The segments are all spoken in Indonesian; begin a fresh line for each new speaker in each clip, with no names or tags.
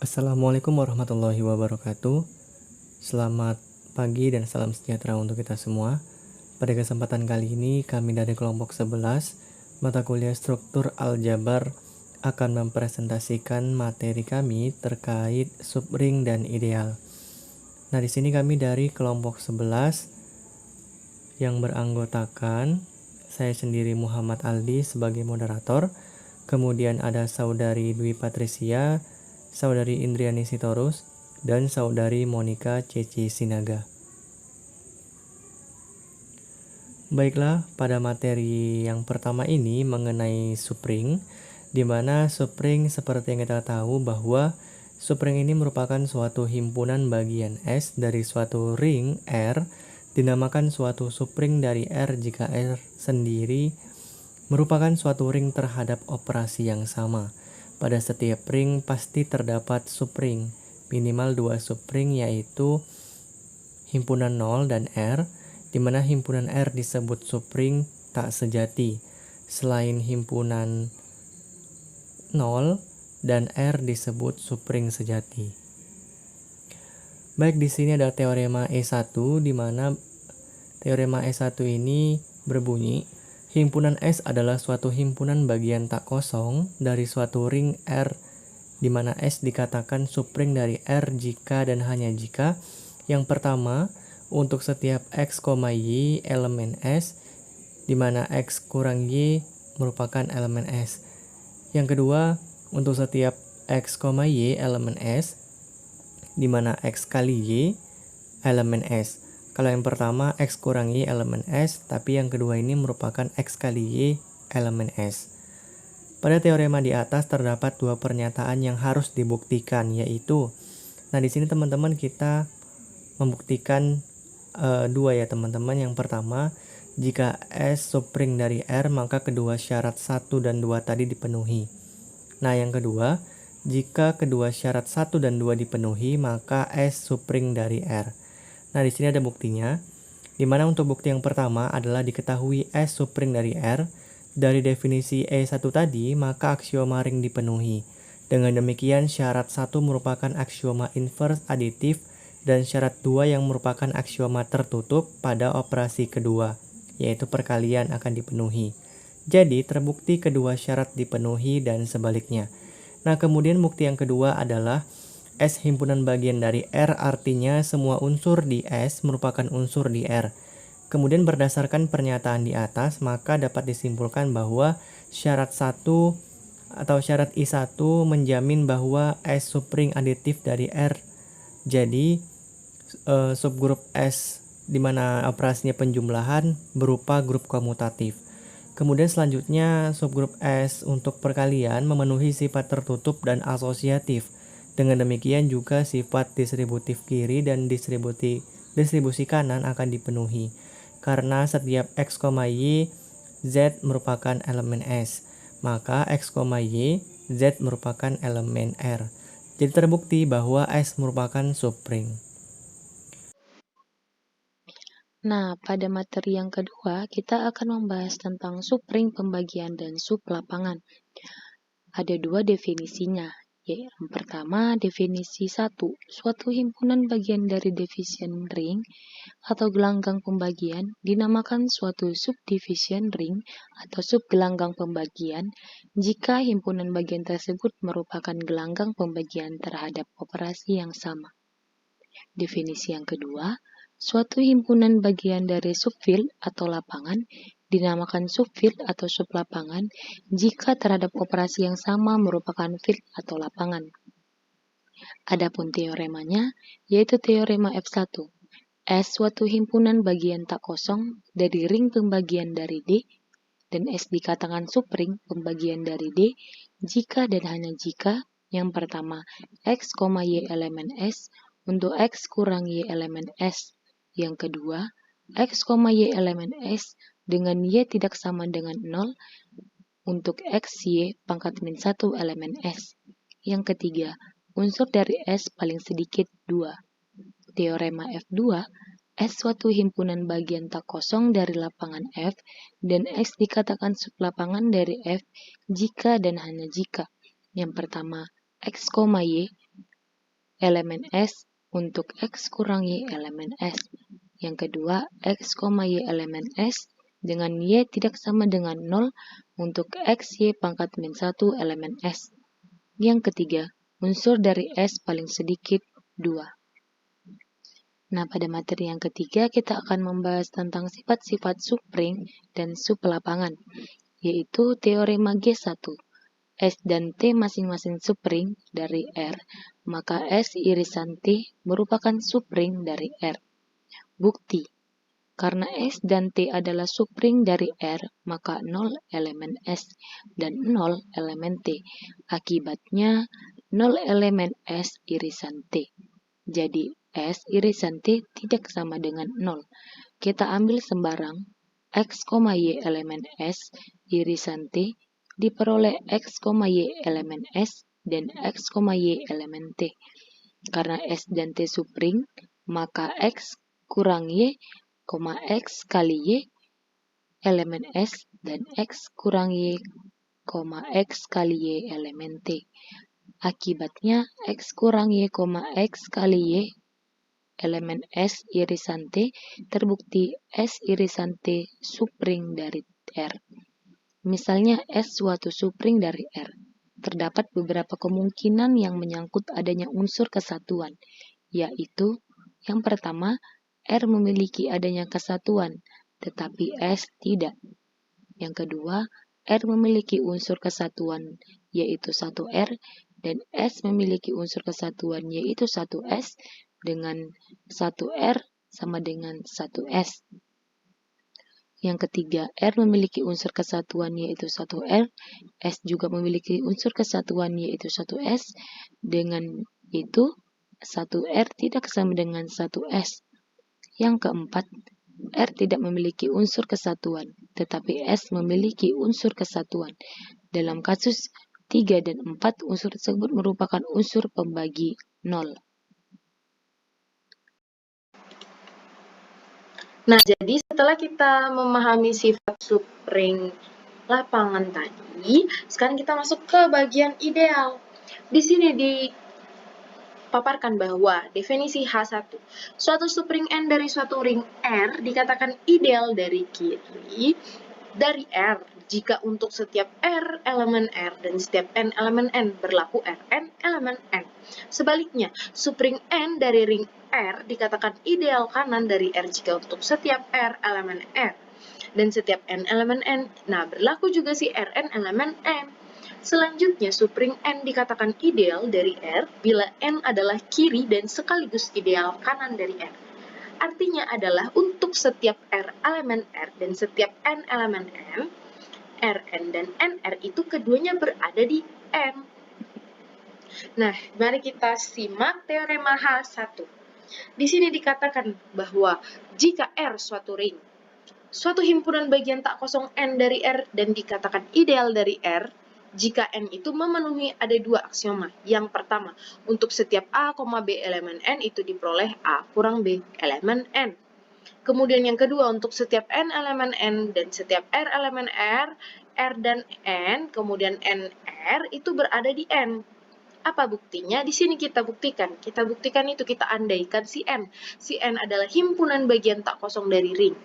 Assalamualaikum warahmatullahi wabarakatuh. Selamat pagi dan salam sejahtera untuk kita semua. Pada kesempatan kali ini kami dari kelompok 11 mata kuliah struktur aljabar akan mempresentasikan materi kami terkait subring dan ideal. Nah, di sini kami dari kelompok 11 yang beranggotakan saya sendiri Muhammad Aldi sebagai moderator, kemudian ada saudari Dwi Patricia, saudari Indriani Sitorus, dan saudari Monica Ceci Sinaga. Baiklah, pada materi yang pertama ini mengenai subring, di mana subring seperti yang kita tahu bahwa subring ini merupakan suatu himpunan bagian S dari suatu ring R, dinamakan suatu subring dari R jika R sendiri merupakan suatu ring terhadap operasi yang sama. Pada setiap ring pasti terdapat subring, minimal 2 subring yaitu himpunan 0 dan R, di mana himpunan R disebut subring tak sejati. Selain himpunan 0 dan R disebut subring sejati. Baik, di sini ada teorema E1 di mana teorema E1 ini berbunyi himpunan S adalah suatu himpunan bagian tak kosong dari suatu ring R di mana S dikatakan subring dari R jika dan hanya jika yang pertama untuk setiap X, Y elemen S di mana X kurang Y merupakan elemen S. Yang kedua untuk setiap X, Y elemen S di mana X kali Y elemen S. Kalau yang pertama X kurang Y elemen S, tapi yang kedua ini merupakan X kali Y elemen S. Pada teorema di atas terdapat dua pernyataan yang harus dibuktikan, yaitu, nah di sini teman-teman kita membuktikan dua ya teman-teman. Yang pertama, jika S subring dari R maka kedua syarat 1 dan 2 tadi dipenuhi. Nah yang kedua, jika kedua syarat 1 dan 2 dipenuhi maka S subring dari R. Nah, di sini ada buktinya, di mana untuk bukti yang pertama adalah diketahui S subring dari R. Dari definisi E1 tadi, maka aksioma ring dipenuhi. Dengan demikian, syarat 1 merupakan aksioma inverse aditif dan syarat 2 yang merupakan aksioma tertutup pada operasi kedua, yaitu perkalian akan dipenuhi. Jadi, terbukti kedua syarat dipenuhi dan sebaliknya. Nah, kemudian bukti yang kedua adalah S himpunan bagian dari R, artinya semua unsur di S merupakan unsur di R. Kemudian berdasarkan pernyataan di atas, maka dapat disimpulkan bahwa syarat 1 atau syarat I1 menjamin bahwa S subring aditif dari R. Jadi subgrup S di mana operasinya penjumlahan berupa grup komutatif. Kemudian selanjutnya subgrup S untuk perkalian memenuhi sifat tertutup dan asosiatif. Dengan demikian juga sifat distributif kiri dan distribusi kanan akan dipenuhi. Karena setiap X, Y, Z merupakan elemen S, maka X, Y, Z merupakan elemen R. Jadi terbukti bahwa S merupakan subring.
Nah, pada materi yang kedua, kita akan membahas tentang subring pembagian dan sublapangan. Ada dua definisinya. Yang pertama, definisi 1. Suatu himpunan bagian dari division ring atau gelanggang pembagian dinamakan suatu subdivision ring atau subgelanggang pembagian jika himpunan bagian tersebut merupakan gelanggang pembagian terhadap operasi yang sama. Definisi yang kedua, suatu himpunan bagian dari subfield atau lapangan dinamakan subfield atau sublapangan jika terhadap operasi yang sama merupakan field atau lapangan. Adapun teoremanya, yaitu teorema F1. S suatu himpunan bagian tak kosong dari ring pembagian dari D, dan S dikatakan subring pembagian dari D jika dan hanya jika yang pertama X, Y elemen S untuk X kurang Y elemen S. Yang kedua, X, Y elemen S dengan Y tidak sama dengan 0 untuk X, Y pangkat min 1 elemen S. Yang ketiga, unsur dari S paling sedikit 2. Teorema F2, S suatu himpunan bagian tak kosong dari lapangan F dan X dikatakan sublapangan dari F jika dan hanya jika yang pertama X, Y elemen S untuk X kurang Y elemen S. Yang kedua, X, Y elemen S dengan Y tidak sama dengan 0 untuk X, Y pangkat min 1 elemen S. Yang ketiga, unsur dari S paling sedikit 2. Nah, pada materi yang ketiga kita akan membahas tentang sifat-sifat subring dan sublapangan, yaitu teorema G1. S dan T masing-masing subring dari R, maka S irisan T merupakan subring dari R. Bukti, karena S dan T adalah subring dari R, maka 0 elemen S dan 0 elemen T. Akibatnya 0 elemen S irisan T. Jadi S irisan T tidak sama dengan 0. Kita ambil sembarang X, Y elemen S irisan T diperoleh X, Y elemen S dan X, Y elemen T. Karena S dan T subring, maka X kurang Y, X kali Y elemen S dan X kurang Y, X kali Y elemen T. Akibatnya X kurang Y, X kali Y elemen S irisan T terbukti S irisan T subring dari R. Misalnya S suatu subring dari R. Terdapat beberapa kemungkinan yang menyangkut adanya unsur kesatuan, yaitu yang pertama, R memiliki adanya kesatuan, tetapi S tidak. Yang kedua, R memiliki unsur kesatuan, yaitu 1R, dan S memiliki unsur kesatuan, yaitu 1S, dengan 1R sama dengan 1S. Yang ketiga, R memiliki unsur kesatuan yaitu 1R, S juga memiliki unsur kesatuan yaitu 1S, dengan itu 1R tidak sama dengan 1S. Yang keempat, R tidak memiliki unsur kesatuan, tetapi S memiliki unsur kesatuan. Dalam kasus 3 dan 4, unsur tersebut merupakan unsur pembagi 0.
Nah, jadi setelah kita memahami sifat subring lapangan tadi, sekarang kita masuk ke bagian ideal. Di sini dipaparkan bahwa definisi H1, suatu subring N dari suatu ring R dikatakan ideal dari kiri dari R jika untuk setiap R elemen R dan setiap N elemen N berlaku Rn elemen N. Sebaliknya, subring N dari ring R dikatakan ideal kanan dari R jika untuk setiap R elemen R dan setiap N elemen N. Nah, berlaku juga si Rn elemen N. Selanjutnya, subring N dikatakan ideal dari R bila N adalah kiri dan sekaligus ideal kanan dari R. Artinya adalah untuk setiap R elemen R dan setiap N elemen N, Rn dan Nr itu keduanya berada di N. Nah, mari kita simak teorema H1. Di sini dikatakan bahwa jika R suatu ring, suatu himpunan bagian tak kosong N dari R dan dikatakan ideal dari R, jika N itu memenuhi ada dua aksioma. Yang pertama, untuk setiap A, B elemen N itu diperoleh A kurang B elemen N. Kemudian yang kedua, untuk setiap N elemen N dan setiap R elemen R, R dan N, kemudian NR itu berada di N. Apa buktinya? Di sini kita buktikan. Kita buktikan itu, kita andaikan si N. Si N adalah himpunan bagian tak kosong dari ring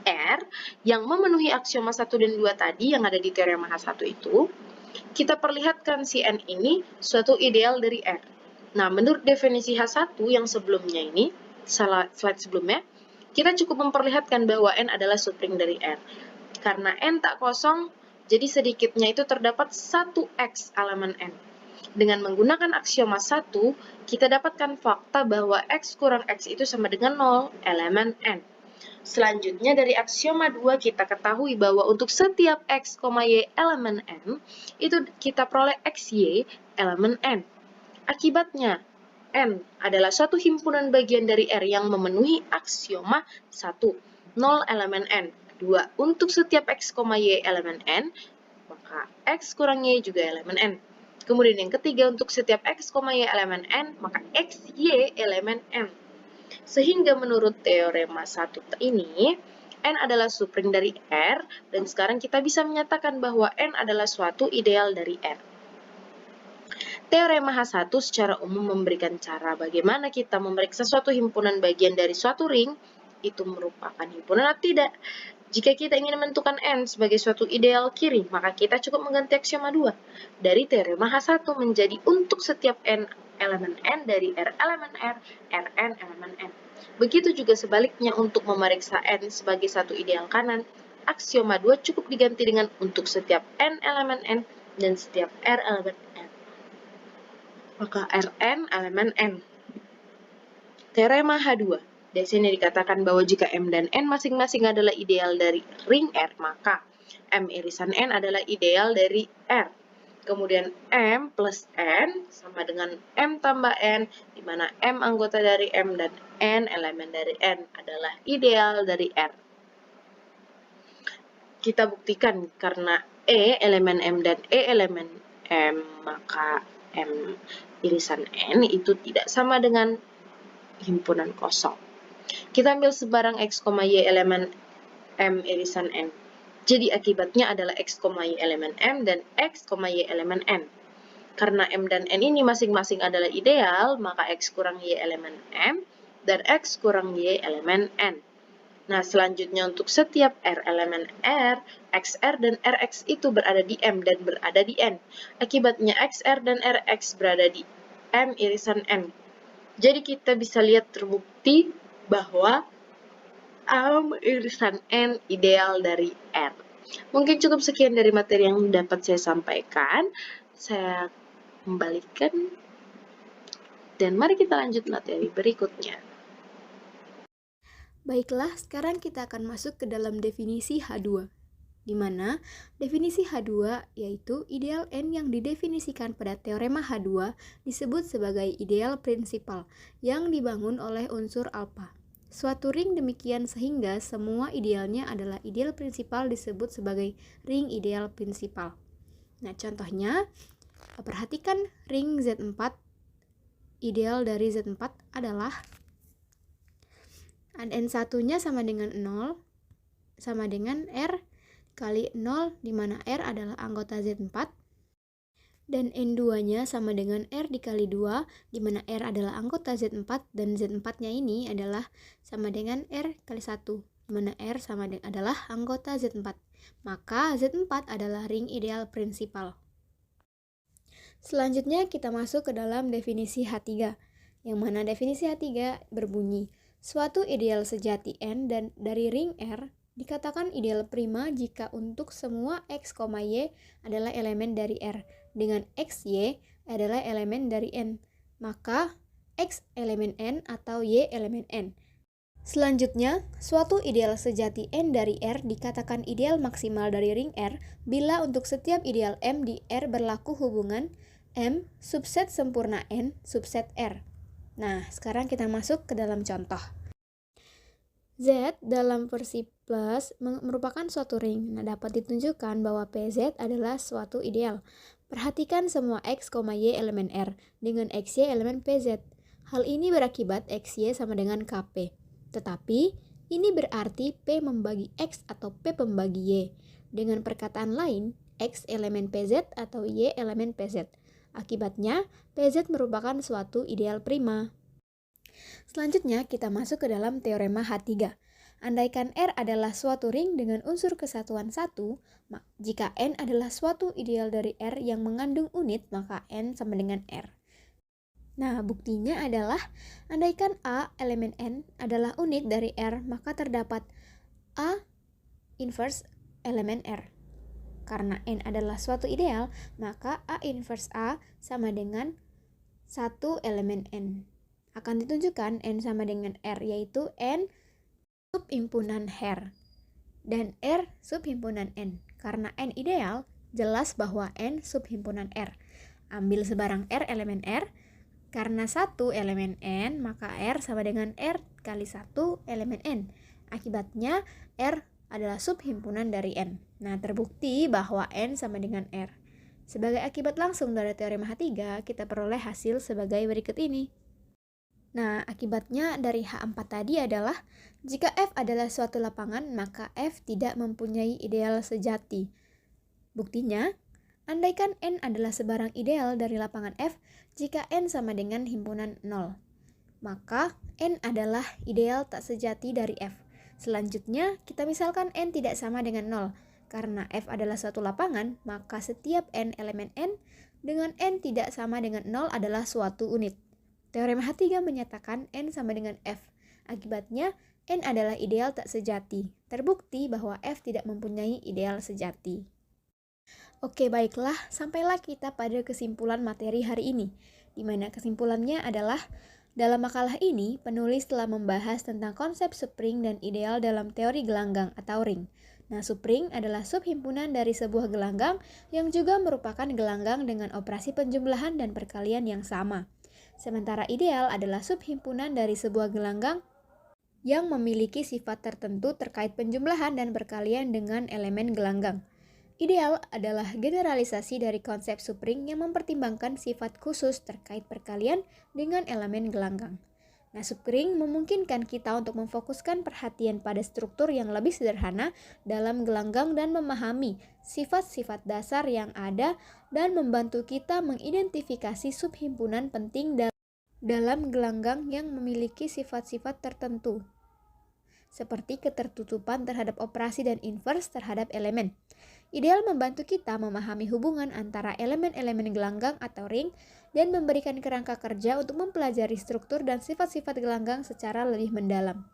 R yang memenuhi aksioma 1 dan 2 tadi yang ada di teorema H1 itu. Kita perlihatkan si N ini suatu ideal dari R. Nah, menurut definisi H1 yang sebelumnya ini, slide sebelumnya, kita cukup memperlihatkan bahwa N adalah subring dari R. Karena N tak kosong, jadi sedikitnya itu terdapat 1X elemen N. Dengan menggunakan aksioma 1, kita dapatkan fakta bahwa X kurang X itu sama dengan 0 elemen N. Selanjutnya dari aksioma 2 kita ketahui bahwa untuk setiap X, Y elemen N, itu kita peroleh XY elemen N. Akibatnya, N adalah suatu himpunan bagian dari R yang memenuhi aksioma 1, 0 elemen N. 2, untuk setiap X, Y elemen N, maka X kurang Y juga elemen N. Kemudian yang ketiga, untuk setiap X, Y elemen N, maka XY elemen N. Sehingga menurut teorema 1 ini, N adalah subring dari R, dan sekarang kita bisa menyatakan bahwa N adalah suatu ideal dari R. Teorema H1 secara umum memberikan cara bagaimana kita memeriksa suatu himpunan bagian dari suatu ring itu merupakan himpunan atau tidak. Jika kita ingin menentukan N sebagai suatu ideal kiri, maka kita cukup mengganti aksioma 2 dari teorema H1 menjadi untuk setiap N elemen N dari R elemen R, Rn elemen N. Begitu juga sebaliknya untuk memeriksa N sebagai satu ideal kanan, aksioma 2 cukup diganti dengan untuk setiap N elemen N dan setiap R elemen N. Maka Rn elemen N. Teorema H2. Di sini dikatakan bahwa jika M dan N masing-masing adalah ideal dari ring R, maka M irisan N adalah ideal dari R. Kemudian M plus N sama dengan M tambah N, di mana M anggota dari M dan N elemen dari N adalah ideal dari R. Kita buktikan karena E elemen M dan E elemen M, maka M irisan N itu tidak sama dengan himpunan kosong. Kita ambil sebarang X, Y elemen M irisan N. Jadi akibatnya adalah X, Y elemen M dan X, Y elemen N. Karena M dan N ini masing-masing adalah ideal, maka X kurang Y elemen M dan X kurang Y elemen N. Nah, selanjutnya untuk setiap R elemen R, XR dan RX itu berada di M dan berada di N. Akibatnya XR dan RX berada di M irisan N. Jadi kita bisa lihat terbukti bahwa M irisan N ideal dari R. Mungkin cukup sekian dari materi yang dapat saya sampaikan. Saya kembalikan dan mari kita lanjut materi berikutnya.
Baiklah, sekarang kita akan masuk ke dalam definisi H2, di mana definisi H2 yaitu ideal N yang didefinisikan pada teorema H2 disebut sebagai ideal prinsipal yang dibangun oleh unsur alfa. Suatu ring demikian sehingga semua idealnya adalah ideal prinsipal disebut sebagai ring ideal prinsipal. Nah, contohnya, perhatikan ring Z4, ideal dari Z4 adalah N1-nya sama dengan 0, sama dengan R kali 0, di mana R adalah anggota Z4, dan N2-nya sama dengan R dikali 2, di mana R adalah anggota Z4, dan Z4-nya ini adalah sama dengan R kali 1, di mana R sama dengan adalah anggota Z4. Maka Z4 adalah ring ideal prinsipal. Selanjutnya kita masuk ke dalam definisi H3, yang mana definisi H3 berbunyi, suatu ideal sejati N dan dari ring R dikatakan ideal prima jika untuk semua X, Y adalah elemen dari R, dengan X, Y adalah elemen dari N, maka X elemen N atau Y elemen N. Selanjutnya, suatu ideal sejati N dari R dikatakan ideal maksimal dari ring R bila untuk setiap ideal M di R berlaku hubungan M subset sempurna N subset R. Nah, sekarang kita masuk ke dalam contoh. Z dalam versi plus merupakan suatu ring. Nah, dapat ditunjukkan bahwa PZ adalah suatu ideal. Perhatikan semua X, Y elemen R dengan XY elemen PZ. Hal ini berakibat XY sama dengan KP. Tetapi, ini berarti P membagi X atau P membagi Y. Dengan perkataan lain, X elemen PZ atau Y elemen PZ. Akibatnya, PZ merupakan suatu ideal prima. Selanjutnya, kita masuk ke dalam teorema H3. Andaikan R adalah suatu ring dengan unsur kesatuan 1, jika N adalah suatu ideal dari R yang mengandung unit, maka N sama dengan R. Nah, buktinya adalah, andaikan A elemen N adalah unit dari R, maka terdapat A inverse elemen R. Karena N adalah suatu ideal, maka A inverse A sama dengan 1 elemen N. Akan ditunjukkan N sama dengan R, yaitu N subhimpunan R dan R subhimpunan N. Karena N ideal, jelas bahwa N subhimpunan R. Ambil sebarang R elemen R, karena 1 elemen N, maka R sama dengan R kali 1 elemen N. Akibatnya R adalah subhimpunan dari N. Nah, terbukti bahwa N sama dengan R. Sebagai akibat langsung dari teorema H3, kita peroleh hasil sebagai berikut ini. Nah, akibatnya dari H4 tadi adalah, jika F adalah suatu lapangan, maka F tidak mempunyai ideal sejati. Buktinya, Andaikan N adalah sebarang ideal dari lapangan F jika N sama dengan himpunan 0, maka N adalah ideal tak sejati dari F. Selanjutnya, kita misalkan N tidak sama dengan 0. Karena F adalah suatu lapangan, maka setiap N elemen N dengan N tidak sama dengan 0 adalah suatu unit. Teorema H3 menyatakan N sama dengan F. Akibatnya, N adalah ideal tak sejati. Terbukti bahwa F tidak mempunyai ideal sejati. Oke, baiklah, sampailah kita pada kesimpulan materi hari ini, di mana kesimpulannya adalah dalam makalah ini, penulis telah membahas tentang konsep subring dan ideal dalam teori gelanggang atau ring. Nah, subring adalah subhimpunan dari sebuah gelanggang yang juga merupakan gelanggang dengan operasi penjumlahan dan perkalian yang sama. Sementara ideal adalah subhimpunan dari sebuah gelanggang yang memiliki sifat tertentu terkait penjumlahan dan perkalian dengan elemen gelanggang. Ideal adalah generalisasi dari konsep subring yang mempertimbangkan sifat khusus terkait perkalian dengan elemen gelanggang. Nah, subring memungkinkan kita untuk memfokuskan perhatian pada struktur yang lebih sederhana dalam gelanggang dan memahami sifat-sifat dasar yang ada dan membantu kita mengidentifikasi subhimpunan penting dalam gelanggang yang memiliki sifat-sifat tertentu, seperti ketertutupan terhadap operasi dan inverse terhadap elemen. Ideal membantu kita memahami hubungan antara elemen-elemen gelanggang atau ring dan memberikan kerangka kerja untuk mempelajari struktur dan sifat-sifat gelanggang secara lebih mendalam.